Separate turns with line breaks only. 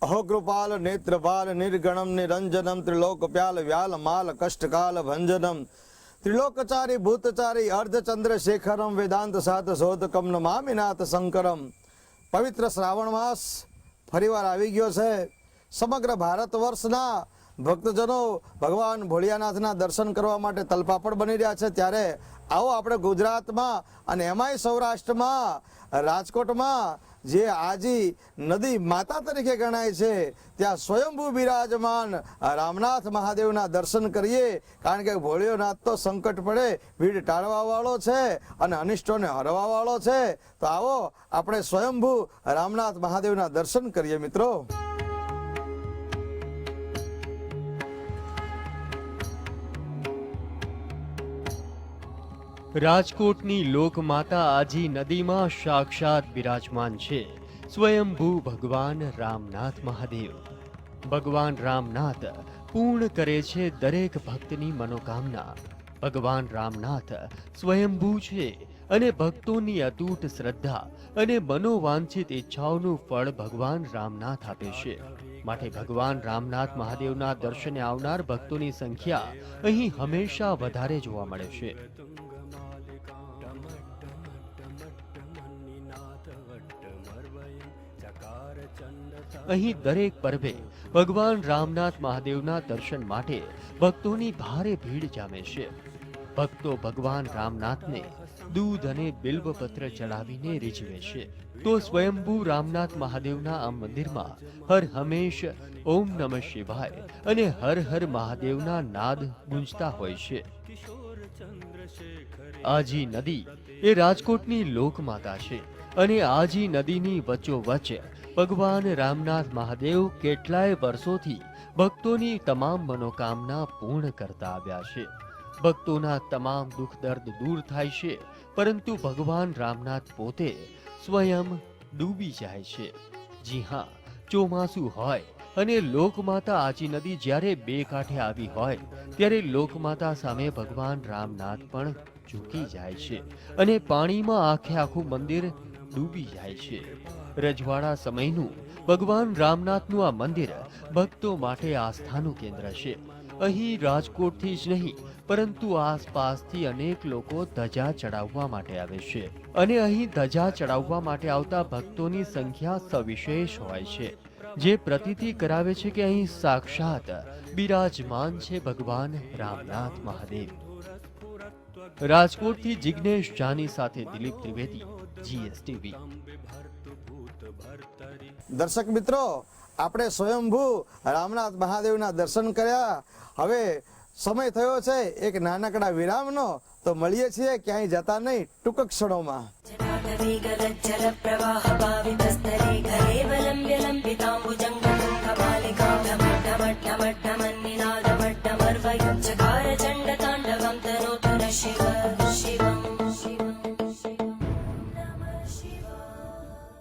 अहो कृपाल नेत्रपाल निर्गणम निरंजनम त्रिलोकप्याल व्याल माल कष्टकाल भंजनम त्रिलोकचारी भूतचारी अर्धचंद्रशेखरम वेदांत साध शोधकम नमामि नाथ शंकरम। पवित्र श्रावण मास फरीवार આવી ગયો છે। સમગ્ર ભારત વર્ષના ભક્તજનો ભગવાન ભોળિયાનાથના દર્શન કરવા માટે તલપાપડ બની રહ્યા છે। ત્યારે આવો આપણે ગુજરાતમાં અને એમાંય સૌરાષ્ટ્રમાં રાજકોટમાં જે આજી નદી માતા તરીકે ગણાય છે ત્યાં સ્વયંભૂ બિરાજમાન રામનાથ મહાદેવના દર્શન કરીએ, કારણ કે ભોળિયોનાથ તો સંકટ પડે ભીડ ટાળવા વાળો છે અને અનિષ્ટોને હરવા વાળો છે। તો આવો આપણે સ્વયંભૂ રામનાથ મહાદેવના દર્શન કરીએ મિત્રો।
રાજકોટની લોકમાતા આજી નદીમાં સાક્ષાત બિરાજમાન છે સ્વયંભૂ ભગવાન રામનાથ મહાદેવ। ભગવાન રામનાથ પૂર્ણ કરે છે દરેક ભક્તની મનોકામના। ભગવાન રામનાથ સ્વયંભૂ છે અને ભક્તોની અતૂટ શ્રદ્ધા અને મનોવાંછિત ઈચ્છાઓનું ફળ ભગવાન રામનાથ આપે છે। માટે ભગવાન રામનાથ મહાદેવના દર્શને આવનાર ભક્તોની સંખ્યા અહીં હંમેશા વધારે જોવા મળે છે। અહીં દરેક પર્વે ભગવાન રામનાથ મહાદેવના દર્શન માટે ભક્તોની ભારે ભીડ જામે છે। ભક્તો ભગવાન રામનાથને દૂધ અને બિલ્વપત્ર ચડાવીને રીઝવે છે। તો સ્વયંભૂ રામનાથ મહાદેવના આ મંદિરમાં હર હંમેશ ઓમ નમઃ શિવાય અને હર હર મહાદેવના નાદ ગુંજતા હોય છે। આજી નદી એ રાજકોટની લોકમાતા છે અને આજી નદીની વચ્ચોવચ્ચ ભગવાન રામનાથ મહાદેવ કેટલાય વર્ષોથી ભક્તોની તમામ મનોકામના પૂર્ણ કરતા આવ્યા છે। ભક્તોના તમામ દુઃખ દર્દ દૂર થાય છે, પરંતુ ભગવાન રામનાથ પોતે સ્વયં ડૂબી જાય છે। જી હા, ચોમાસું હોય અને લોકમાતા આજી નદી જ્યારે બે કાંઠે આવી હોય ત્યારે લોકમાતા સામે ભગવાન રામનાથ પણ ઝૂકી જાય છે અને પાણીમાં આખે આખું મંદિર ડૂબી જાય છે। રજવાડા સમયનું ભગવાન રામનાથનું આ મંદિર ભક્તો માટે આસ્થાનું કેન્દ્ર છે। અહીં રાજકોટથી જ નહીં પરંતુ આસપાસથી અનેક લોકો ધજા ચડાવવા માટે આવે છે અને અહીં ધજા ચડાવવા માટે આવતા ભક્તોની સંખ્યા સવિશેષ હોય છે, જે પ્રતીતિ કરાવે છે કે અહીં સાક્ષાત બિરાજમાન છે ભગવાન રામનાથ મહાદેવ। રાજકોટથી જિગ્નેશ જાની સાથે દિલીપ ત્રિવેદી, GSTV।
દર્શક મિત્રો, આપણે સ્વયંભૂ રામનાથ મહાદેવના દર્શન કર્યા। હવે સમય થયો છે એક નાનકડા વિરામનો, તો મળીએ છીએ ક્યાંય જતા નહીં ટૂંક ક્ષણોમાં।
जल